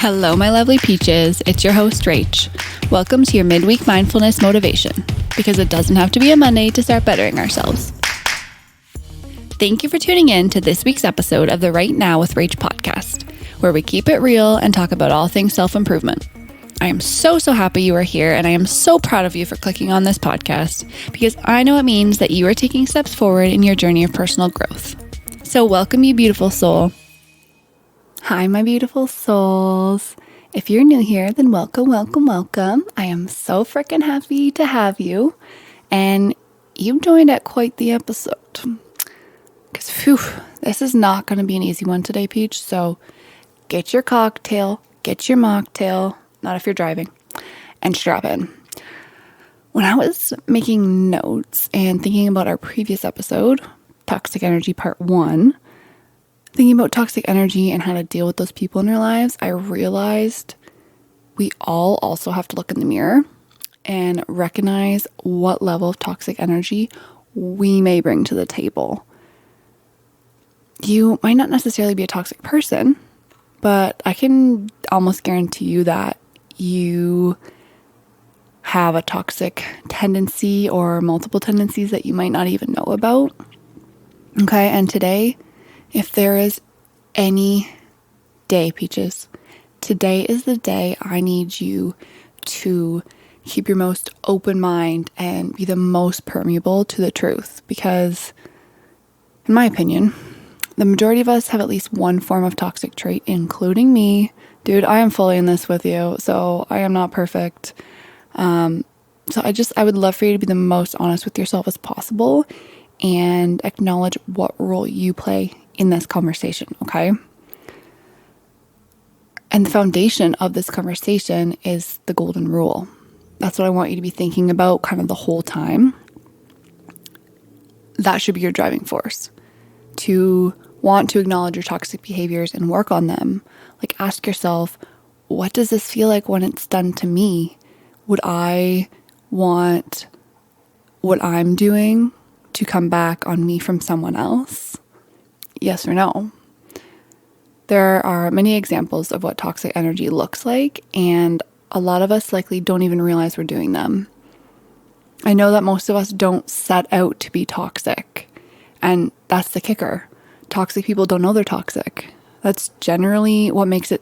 Hello, my lovely peaches. It's your host, Rach. Welcome to your midweek mindfulness motivation, because it doesn't have to be a Monday to start bettering ourselves. Thank you for tuning in to this week's episode of the Right Now with Rach podcast, where we keep it real and talk about all things self-improvement. I am so happy you are here, and I am so proud of you for clicking on this podcast, because I know it means that you are taking steps forward in your journey of personal growth. So welcome, you beautiful soul. Hi, my beautiful souls. If you're new here, then welcome. I am so freaking happy to have you. And you've joined at quite the episode. Because, this is not going to be an easy one today, Peach. So get your cocktail, get your mocktail, not if you're driving, and strap in. When I was making notes and thinking about our previous episode, Toxic Energy Part 1, thinking about toxic energy and how to deal with those people in our lives, I realized we all also have to look in the mirror and recognize what level of toxic energy we may bring to the table. You might not necessarily be a toxic person, but I can almost guarantee you that you have a toxic tendency or multiple tendencies that you might not even know about. Okay, and today, if there is any day, Peaches, today is the day I need you to keep your most open mind and be the most permeable to the truth. Because, in my opinion, the majority of us have at least one form of toxic trait, including me. Dude, I am fully in this with you, so I am not perfect. So I would love for you to be the most honest with yourself as possible and acknowledge what role you play in this conversation, okay? And the foundation of this conversation is the golden rule. That's what I want you to be thinking about kind of the whole time. That should be your driving force. To want to acknowledge your toxic behaviors and work on them. Like, ask yourself, what does this feel like when it's done to me? Would I want what I'm doing to come back on me from someone else? Yes or no? There are many examples of what toxic energy looks like, and a lot of us likely don't even realize we're doing them. I know that most of us don't set out to be toxic, and that's the kicker. Toxic people don't know they're toxic. That's generally what makes it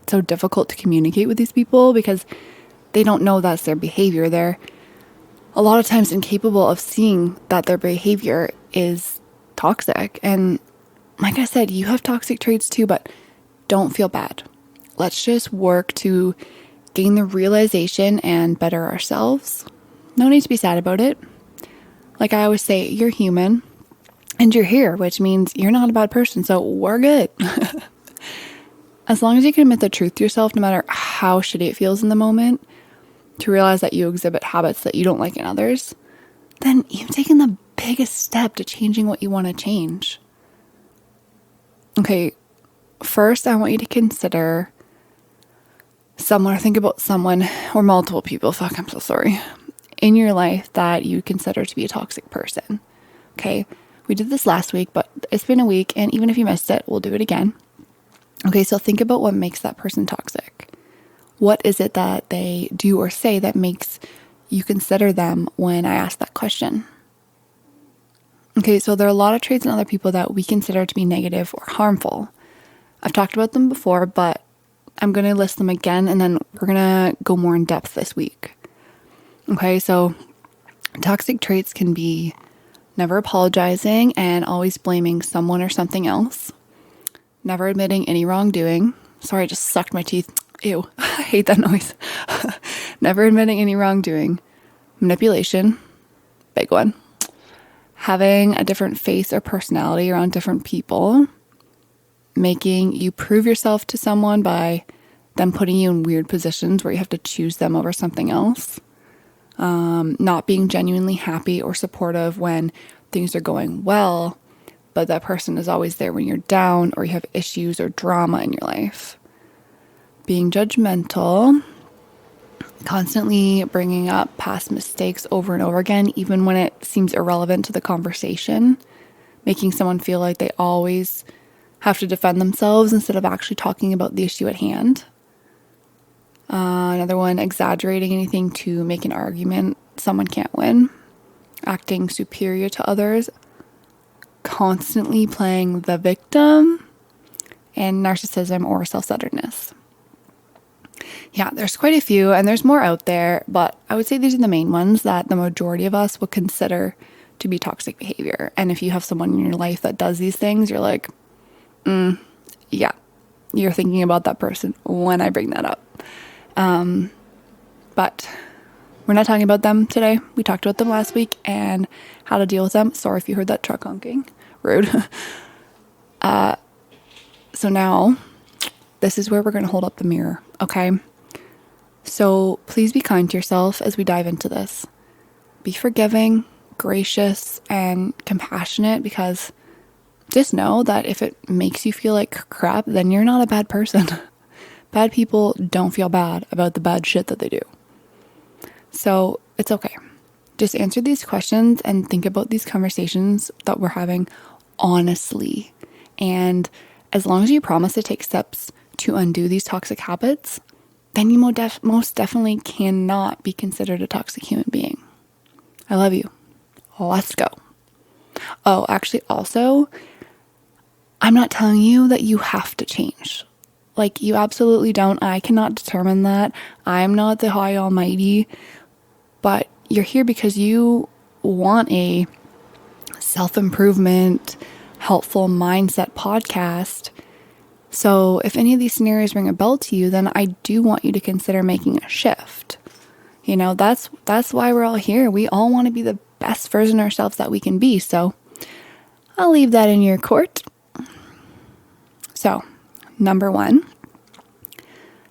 so difficult to communicate with these people, because they don't know that's their behavior. They're a lot of times incapable of seeing that their behavior is toxic. And like I said, you have toxic traits too, but don't feel bad. Let's just work to gain the realization and better ourselves. No need to be sad about it. Like I always say, you're human and you're here, which means you're not a bad person, so we're good. As long as you can admit the truth to yourself, no matter how shitty it feels in the moment, to realize that you exhibit habits that you don't like in others, then you've taken the biggest step to changing what you want to change. Okay, first I want you to consider someone, or think about someone or multiple people, I'm so sorry, in your life that you consider to be a toxic person. Okay, we did this last week, but it's been a week, and even if you missed it, we'll do it again. Okay, so think about what makes that person toxic. What is it that they do or say that makes you consider them when I ask that question? Okay, so there are a lot of traits in other people that we consider to be negative or harmful. I've talked about them before, but I'm going to list them again, and then we're going to go more in depth this week. Okay, so toxic traits can be never apologizing and always blaming someone or something else. Never admitting any wrongdoing. Sorry, I just sucked my teeth. Ew, I hate that noise. Never admitting any wrongdoing. Manipulation, big one. Having a different face or personality around different people. Making you prove yourself to someone by them putting you in weird positions where you have to choose them over something else. Not being genuinely happy or supportive when things are going well, but that person is always there when you're down or you have issues or drama in your life. Being judgmental, constantly bringing up past mistakes over and over again, even when it seems irrelevant to the conversation, making someone feel like they always have to defend themselves instead of actually talking about the issue at hand. Another one, exaggerating anything to make an argument someone can't win. Acting superior to others. Constantly playing the victim. And narcissism or self-centeredness. Yeah, there's quite a few, and there's more out there, but I would say these are the main ones that the majority of us would consider to be toxic behavior. And if you have someone in your life that does these things, you're like, yeah, you're thinking about that person when I bring that up. But we're not talking about them today. We talked about them last week and how to deal with them. Sorry if you heard that truck honking. Rude. So now, this is where we're going to hold up the mirror, okay? So please be kind to yourself as we dive into this. Be forgiving, gracious, and compassionate, because just know that if it makes you feel like crap, then you're not a bad person. Bad people don't feel bad about the bad shit that they do. So it's okay. Just answer these questions and think about these conversations that we're having honestly. And as long as you promise to take steps to undo these toxic habits, then you most definitely cannot be considered a toxic human being. I love you. Let's go. Oh, actually, also, I'm not telling you that you have to change. Like, you absolutely don't. I cannot determine that. I'm not the high almighty. But you're here because you want a self-improvement, helpful mindset podcast. So if any of these scenarios ring a bell to you, then I do want you to consider making a shift. You know, that's why we're all here. We all want to be the best version of ourselves that we can be. So I'll leave that in your court. So, number 1,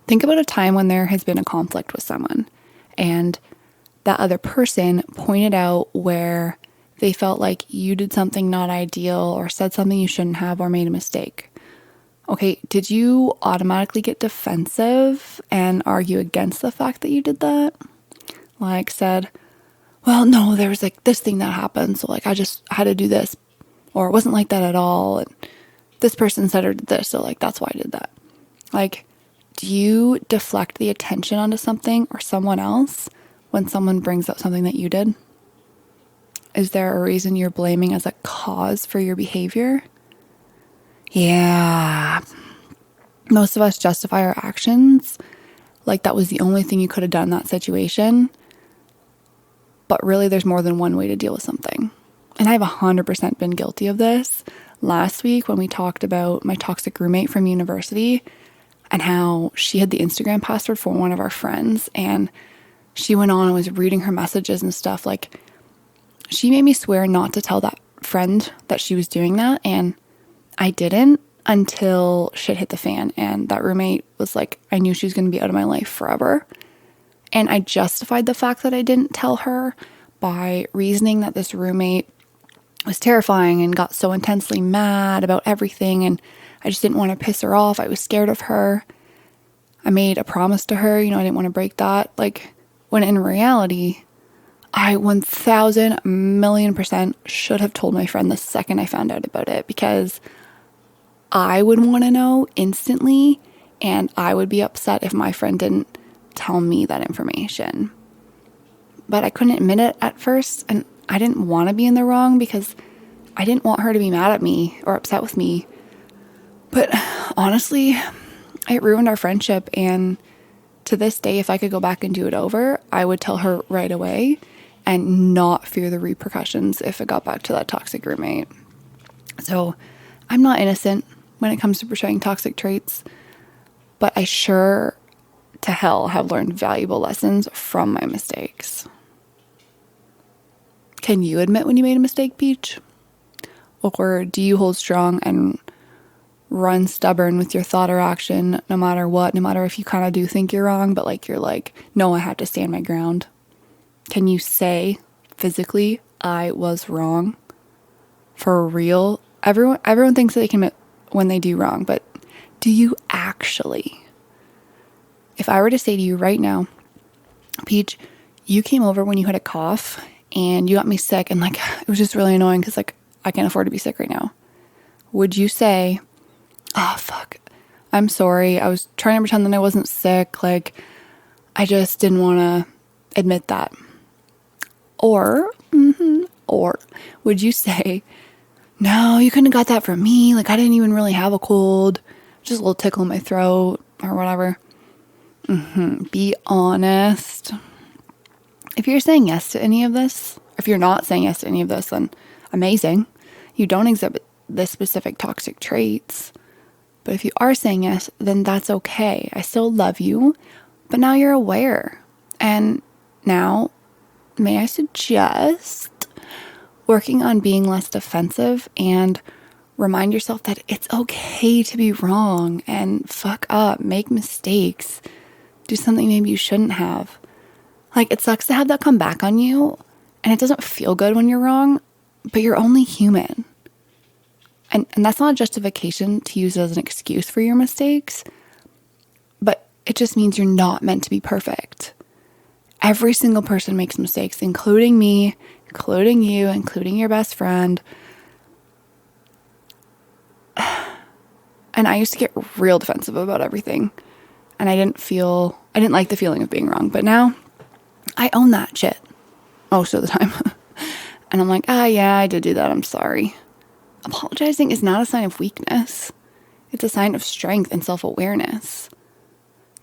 think about a time when there has been a conflict with someone and that other person pointed out where they felt like you did something not ideal or said something you shouldn't have or made a mistake. Okay, did you automatically get defensive and argue against the fact that you did that? Like said, well, no, there was like this thing that happened, so like I just had to do this. Or it wasn't like that at all. And this person said or did this, so like that's why I did that. Like, do you deflect the attention onto something or someone else when someone brings up something that you did? Is there a reason you're blaming as a cause for your behavior? Yeah. Most of us justify our actions like that was the only thing you could have done in that situation. But really, there's more than one way to deal with something. And I've 100% been guilty of this. Last week when we talked about my toxic roommate from university and how she had the Instagram password for one of our friends, and she went on and was reading her messages and stuff. Like, she made me swear not to tell that friend that she was doing that, and I didn't until shit hit the fan. And that roommate was like, I knew she was going to be out of my life forever. And I justified the fact that I didn't tell her by reasoning that this roommate was terrifying and got so intensely mad about everything, and I just didn't want to piss her off. I was scared of her. I made a promise to her, I didn't want to break that. Like, when in reality, I 1,000,000,000% should have told my friend the second I found out about it, because I would want to know instantly, and I would be upset if my friend didn't tell me that information. But I couldn't admit it at first, and I didn't want to be in the wrong because I didn't want her to be mad at me or upset with me. But honestly, it ruined our friendship, and to this day, if I could go back and do it over, I would tell her right away and not fear the repercussions if it got back to that toxic roommate. So I'm not innocent when it comes to portraying toxic traits, but I sure to hell have learned valuable lessons from my mistakes. Can you admit when you made a mistake, Peach? Or do you hold strong and run stubborn with your thought or action no matter what, no matter if you kind of do think you're wrong, but like you're like, no, I have to stand my ground? Can you say physically, I was wrong? For real? Everyone thinks that they can admit when they do wrong, but do you actually? If I were to say to you right now, Peach, you came over when you had a cough and you got me sick, and like it was just really annoying because like I can't afford to be sick right now. Would you say, oh fuck, I'm sorry, I was trying to pretend that I wasn't sick, like I just didn't want to admit that. Or would you say, no, you couldn't have got that from me. Like, I didn't even really have a cold. Just a little tickle in my throat or whatever. Be honest. If you're saying yes to any of this, if you're not saying yes to any of this, then amazing. You don't exhibit the specific toxic traits. But if you are saying yes, then that's okay. I still love you, but now you're aware. And now, may I suggest working on being less defensive and remind yourself that it's okay to be wrong and fuck up, make mistakes, do something maybe you shouldn't have. Like, it sucks to have that come back on you, and it doesn't feel good when you're wrong, but you're only human. And that's not a justification to use as an excuse for your mistakes, but it just means you're not meant to be perfect. Every single person makes mistakes, including me, including you, including your best friend. And I used to get real defensive about everything. And I didn't like the feeling of being wrong. But now I own that shit most of the time. And I'm like, yeah, I did do that. I'm sorry. Apologizing is not a sign of weakness. It's a sign of strength and self-awareness.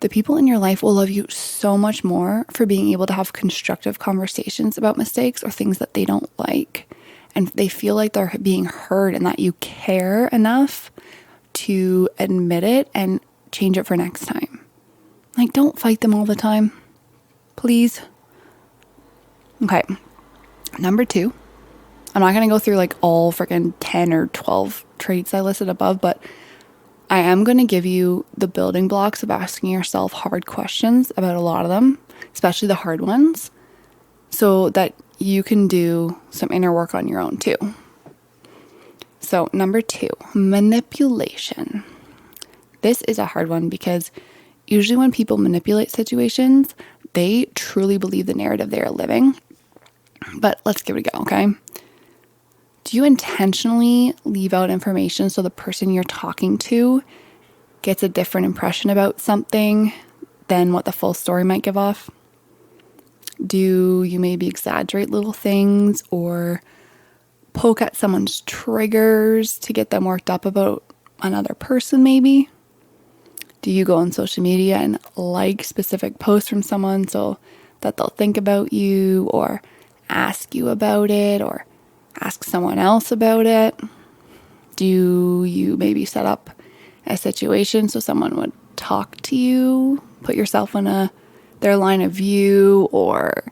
The people in your life will love you so much more for being able to have constructive conversations about mistakes or things that they don't like. And they feel like they're being heard and that you care enough to admit it and change it for next time. Like, don't fight them all the time. Please. Okay. Number 2. I'm not going to go through like all freaking 10 or 12 traits I listed above, but I am going to give you the building blocks of asking yourself hard questions about a lot of them, especially the hard ones, so that you can do some inner work on your own too. So number 2, manipulation. This is a hard one because usually when people manipulate situations, they truly believe the narrative they are living. But let's give it a go, okay? Do you intentionally leave out information so the person you're talking to gets a different impression about something than what the full story might give off? Do you maybe exaggerate little things or poke at someone's triggers to get them worked up about another person maybe? Do you go on social media and like specific posts from someone so that they'll think about you or ask you about it or ask someone else about it? Do you maybe set up a situation so someone would talk to you, put yourself in their line of view, or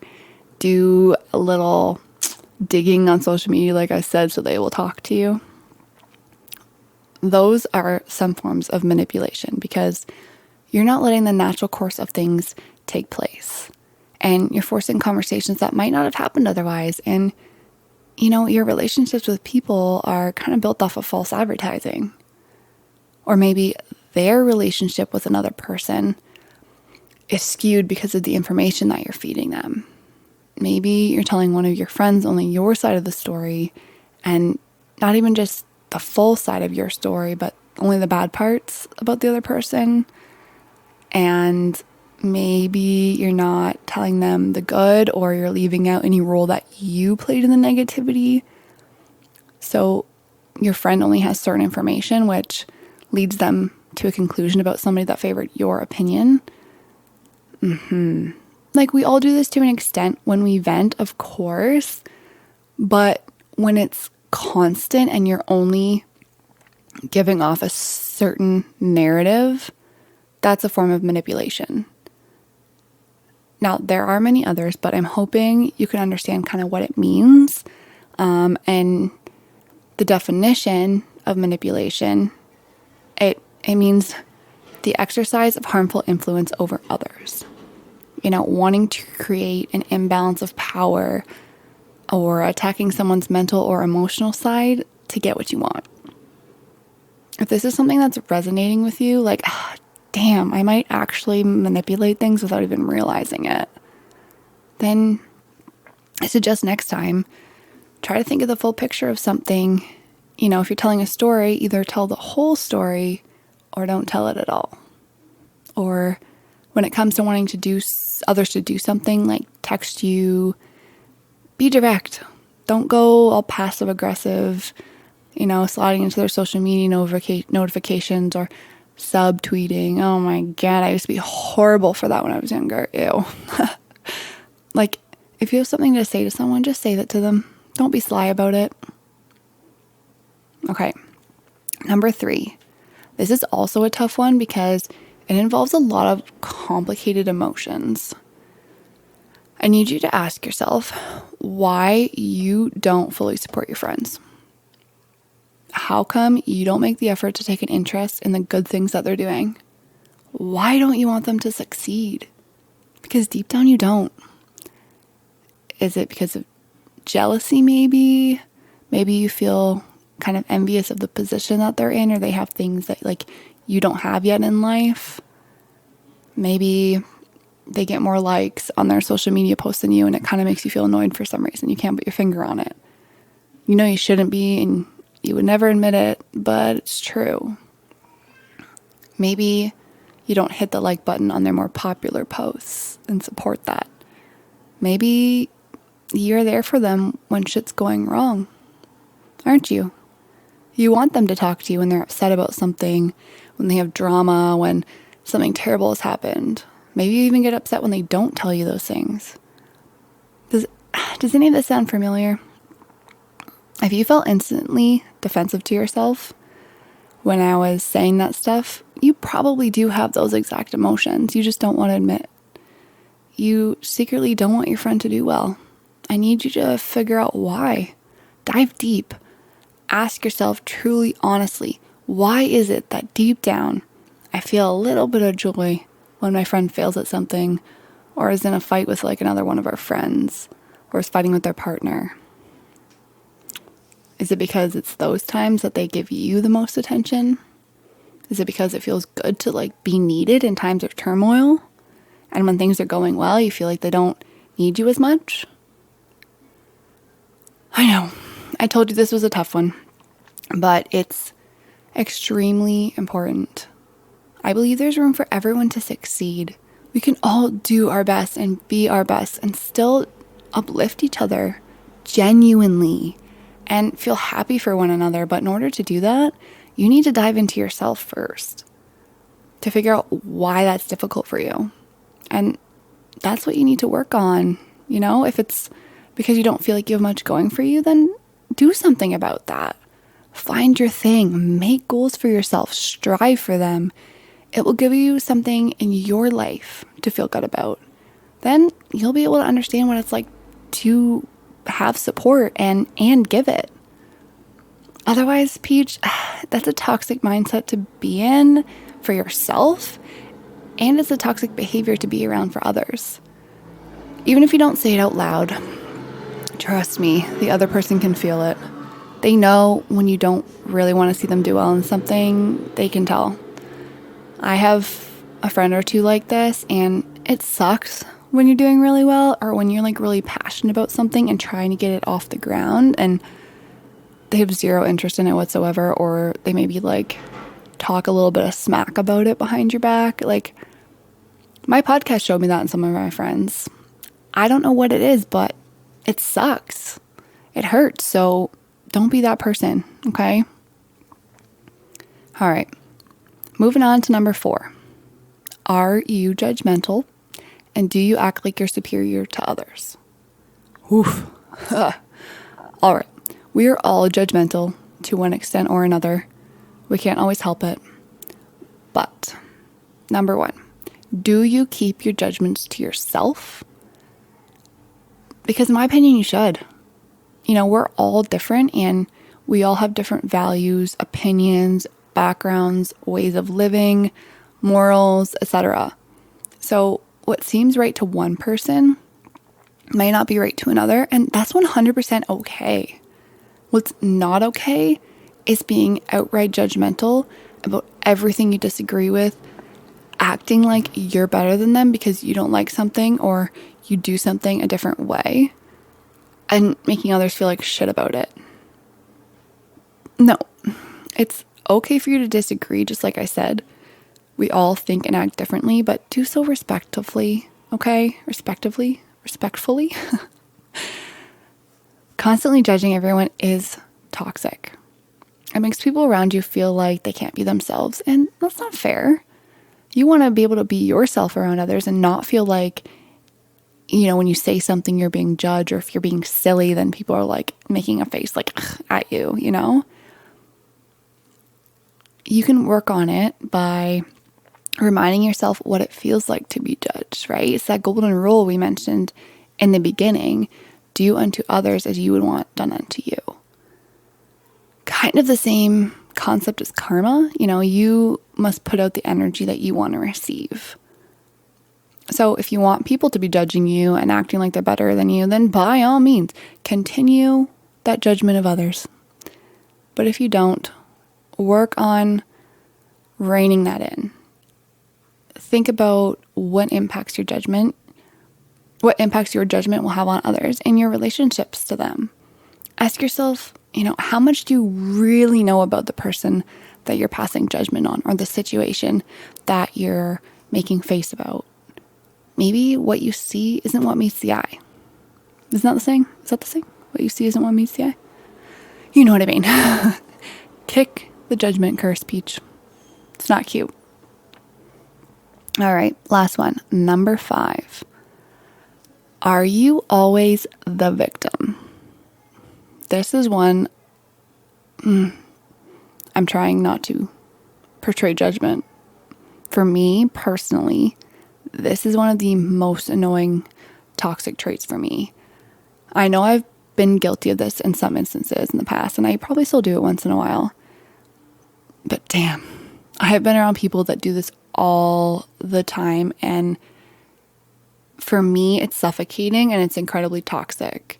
do a little digging on social media, like I said, so they will talk to you? Those are some forms of manipulation because you're not letting the natural course of things take place. And you're forcing conversations that might not have happened otherwise. And your relationships with people are kind of built off of false advertising. Or maybe their relationship with another person is skewed because of the information that you're feeding them. Maybe you're telling one of your friends only your side of the story and not even just the full side of your story, but only the bad parts about the other person. And maybe you're not telling them the good, or you're leaving out any role that you played in the negativity. So your friend only has certain information, which leads them to a conclusion about somebody that favored your opinion. Like, we all do this to an extent when we vent, of course, but when it's constant and you're only giving off a certain narrative, that's a form of manipulation. Now, there are many others, but I'm hoping you can understand kind of what it means. And the definition of manipulation, it means the exercise of harmful influence over others. Wanting to create an imbalance of power or attacking someone's mental or emotional side to get what you want. If this is something that's resonating with you, like, damn, I might actually manipulate things without even realizing it, then I suggest next time, try to think of the full picture of something. If you're telling a story, either tell the whole story or don't tell it at all. Or when it comes to wanting to do others to do something, like text you, be direct. Don't go all passive aggressive, sliding into their social media notifications or subtweeting. Oh my God, I used to be horrible for that when I was younger. Ew. Like, if you have something to say to someone, just say that to them. Don't be sly about it. Okay. Number 3. This is also a tough one because it involves a lot of complicated emotions. I need you to ask yourself why you don't fully support your friends. How come you don't make the effort to take an interest in the good things that they're doing? Why don't you want them to succeed? Because deep down you don't. Is it because of jealousy maybe? Maybe you feel kind of envious of the position that they're in, or they have things that like you don't have yet in life. Maybe they get more likes on their social media posts than you, and it kind of makes you feel annoyed for some reason. You can't put your finger on it. You know you shouldn't be, and you would never admit it, but it's true. Maybe you don't hit the like button on their more popular posts and support that. Maybe you're there for them when shit's going wrong, aren't you? You want them to talk to you when they're upset about something, when they have drama, when something terrible has happened. Maybe you even get upset when they don't tell you those things. Does any of this sound familiar? If you felt instantly defensive to yourself when I was saying that stuff, you probably do have those exact emotions. You just don't want to admit. You secretly don't want your friend to do well. I need you to figure out why. Dive deep. Ask yourself truly, honestly, why is it that deep down I feel a little bit of joy when my friend fails at something, or is in a fight with like another one of our friends, or is fighting with their partner? Is it because it's those times that they give you the most attention? Is it because it feels good to like be needed in times of turmoil? And when things are going well, you feel like they don't need you as much? I know. I told you this was a tough one, but it's extremely important. I believe there's room for everyone to succeed. We can all do our best and be our best and still uplift each other genuinely and feel happy for one another. But in order to do that, you need to dive into yourself first to figure out why that's difficult for you. And that's what you need to work on. If it's because you don't feel like you have much going for you, then do something about that. Find your thing. Make goals for yourself. Strive for them. It will give you something in your life to feel good about. Then you'll be able to understand what it's like to have support and give it. Otherwise, Peach, that's a toxic mindset to be in for yourself, and it's a toxic behavior to be around for others. Even if you don't say it out loud, trust me, the other person can feel it. They know when you don't really want to see them do well in something. They can tell. I have a friend or two like this, and it sucks when you're doing really well or when you're like really passionate about something and trying to get it off the ground and they have zero interest in it whatsoever, or they maybe like talk a little bit of smack about it behind your back. Like, my podcast showed me that in some of my friends. I don't know what it is, but it sucks. It hurts. So don't be that person, okay? All right. Moving on to number 4. Are you judgmental? And do you act like you're superior to others? Oof. All right. We are all judgmental to one extent or another. We can't always help it. But number 1, do you keep your judgments to yourself? Because in my opinion, you should. We're all different and we all have different values, opinions, backgrounds, ways of living, morals, etc. So what seems right to one person may not be right to another, and that's 100% okay. What's not okay is being outright judgmental about everything you disagree with, acting like you're better than them because you don't like something or you do something a different way, and making others feel like shit about it. No, it's okay for you to disagree, just like I said, We all think and act differently, but do so respectfully, okay? Respectfully. Constantly judging everyone is toxic. It makes people around you feel like they can't be themselves, and that's not fair. You want to be able to be yourself around others and not feel like, when you say something, you're being judged, or if you're being silly, then people are like making a face like at you, You can work on it by reminding yourself what it feels like to be judged, right? It's that golden rule we mentioned in the beginning. Do unto others as you would want done unto you. Kind of the same concept as karma. You must put out the energy that you want to receive. So if you want people to be judging you and acting like they're better than you, then by all means, continue that judgment of others. But if you don't, work on reining that in. Think about what impacts your judgment will have on others and your relationships to them. Ask yourself, how much do you really know about the person that you're passing judgment on, or the situation that you're making face about? Maybe what you see isn't what meets the eye. Isn't that the saying? Is that the saying? What you see isn't what meets the eye? You know what I mean. Kick the judgment curse, Peach. It's not cute. All right, last one. Number 5. Are you always the victim? This is one I'm trying not to portray judgment. For me, personally, this is one of the most annoying toxic traits for me. I know I've been guilty of this in some instances in the past, and I probably still do it once in a while. But damn, I have been around people that do this all the time, and for me, it's suffocating and it's incredibly toxic.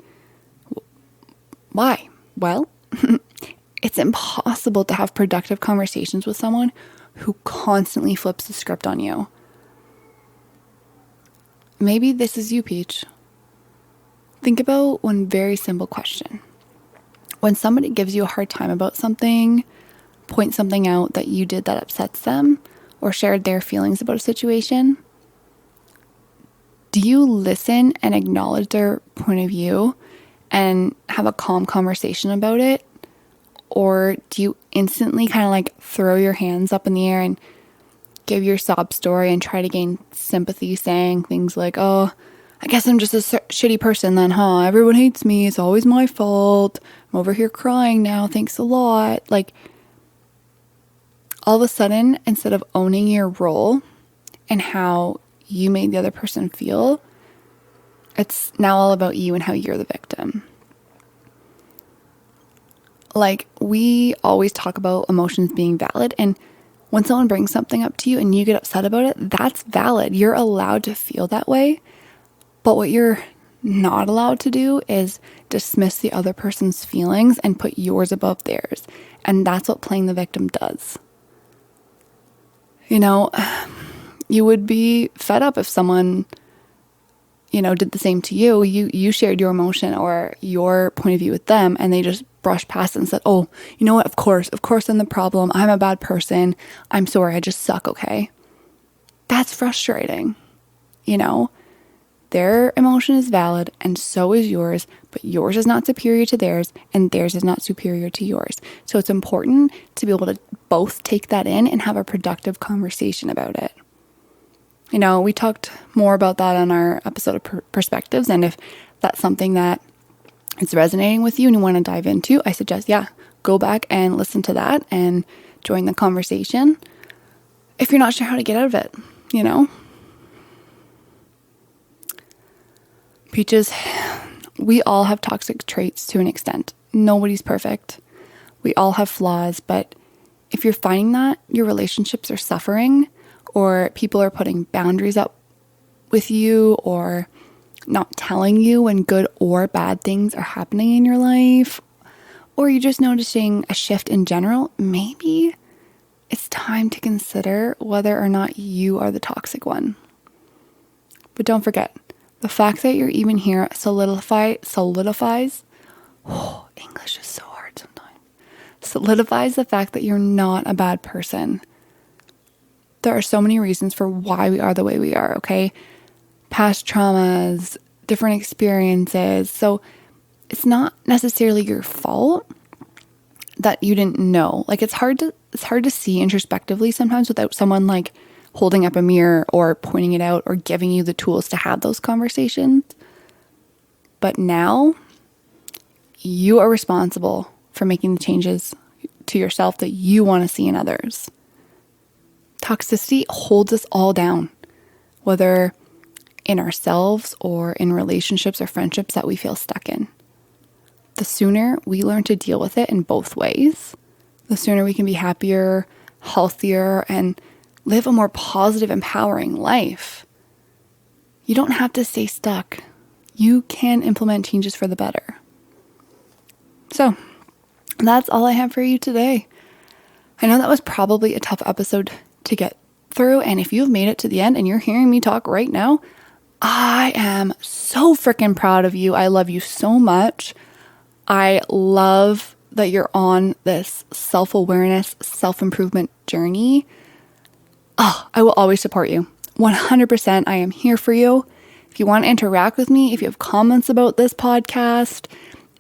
Why? Well, it's impossible to have productive conversations with someone who constantly flips the script on you. Maybe this is you, Peach. Think about one very simple question. When somebody gives you a hard time about something, points something out that you did that upsets them, or shared their feelings about a situation, do you listen and acknowledge their point of view and have a calm conversation about it? Or do you instantly kind of like throw your hands up in the air and give your sob story and try to gain sympathy, saying things like, oh, I guess I'm just a shitty person then, huh? Everyone hates me. It's always my fault. I'm over here crying now. Thanks a lot. Like, all of a sudden, instead of owning your role and how you made the other person feel, it's now all about you and how you're the victim. Like, we always talk about emotions being valid, and when someone brings something up to you and you get upset about it, that's valid. You're allowed to feel that way. But what you're not allowed to do is dismiss the other person's feelings and put yours above theirs. And that's what playing the victim does. You would be fed up if someone, did the same to you. You shared your emotion or your point of view with them, and they just brushed past it and said, oh, you know what? Of course I'm the problem. I'm a bad person. I'm sorry. I just suck. Okay. That's frustrating. Their emotion is valid and so is yours, but yours is not superior to theirs and theirs is not superior to yours. So it's important to be able to both take that in and have a productive conversation about it. We talked more about that on our episode of perspectives, and if that's something that is resonating with you and you want to dive into, I suggest, go back and listen to that and join the conversation if you're not sure how to get out of it, Peaches, we all have toxic traits to an extent. Nobody's perfect. We all have flaws, but if you're finding that your relationships are suffering, or people are putting boundaries up with you, or not telling you when good or bad things are happening in your life, or you're just noticing a shift in general, maybe it's time to consider whether or not you are the toxic one. But don't forget, the fact that you're even here solidifies, English is so hard sometimes, solidifies the fact that you're not a bad person. There are so many reasons for why we are the way we are, okay? Past traumas, different experiences. So it's not necessarily your fault that you didn't know. Like it's hard to see introspectively sometimes without someone like holding up a mirror or pointing it out or giving you the tools to have those conversations. But now you are responsible for making the changes to yourself that you want to see in others. Toxicity holds us all down, whether in ourselves or in relationships or friendships that we feel stuck in. The sooner we learn to deal with it in both ways, the sooner we can be happier, healthier, and live a more positive, empowering life. You don't have to stay stuck. You can implement changes for the better. So, that's all I have for you today. I know that was probably a tough episode to get through, and if you've made it to the end and you're hearing me talk right now, I am so freaking proud of you. I love you so much. I love that you're on this self-awareness, self-improvement journey. Oh, I will always support you. 100%. I am here for you. If you want to interact with me, if you have comments about this podcast,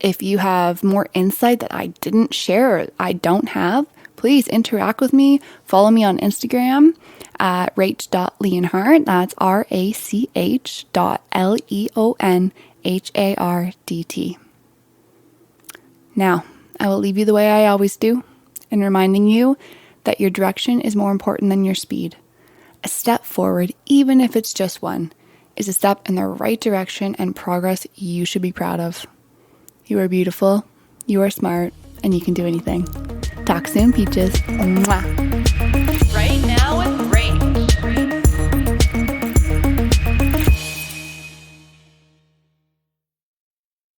if you have more insight that I didn't share or I don't have, please interact with me. Follow me on Instagram at rach.leonhardt. That's rach.leonhardt. Now, I will leave you the way I always do, in reminding you that your direction is more important than your speed. A step forward, even if it's just one, is a step in the right direction and progress you should be proud of. You are beautiful, you are smart, and you can do anything. Talk soon, peaches. Mwah.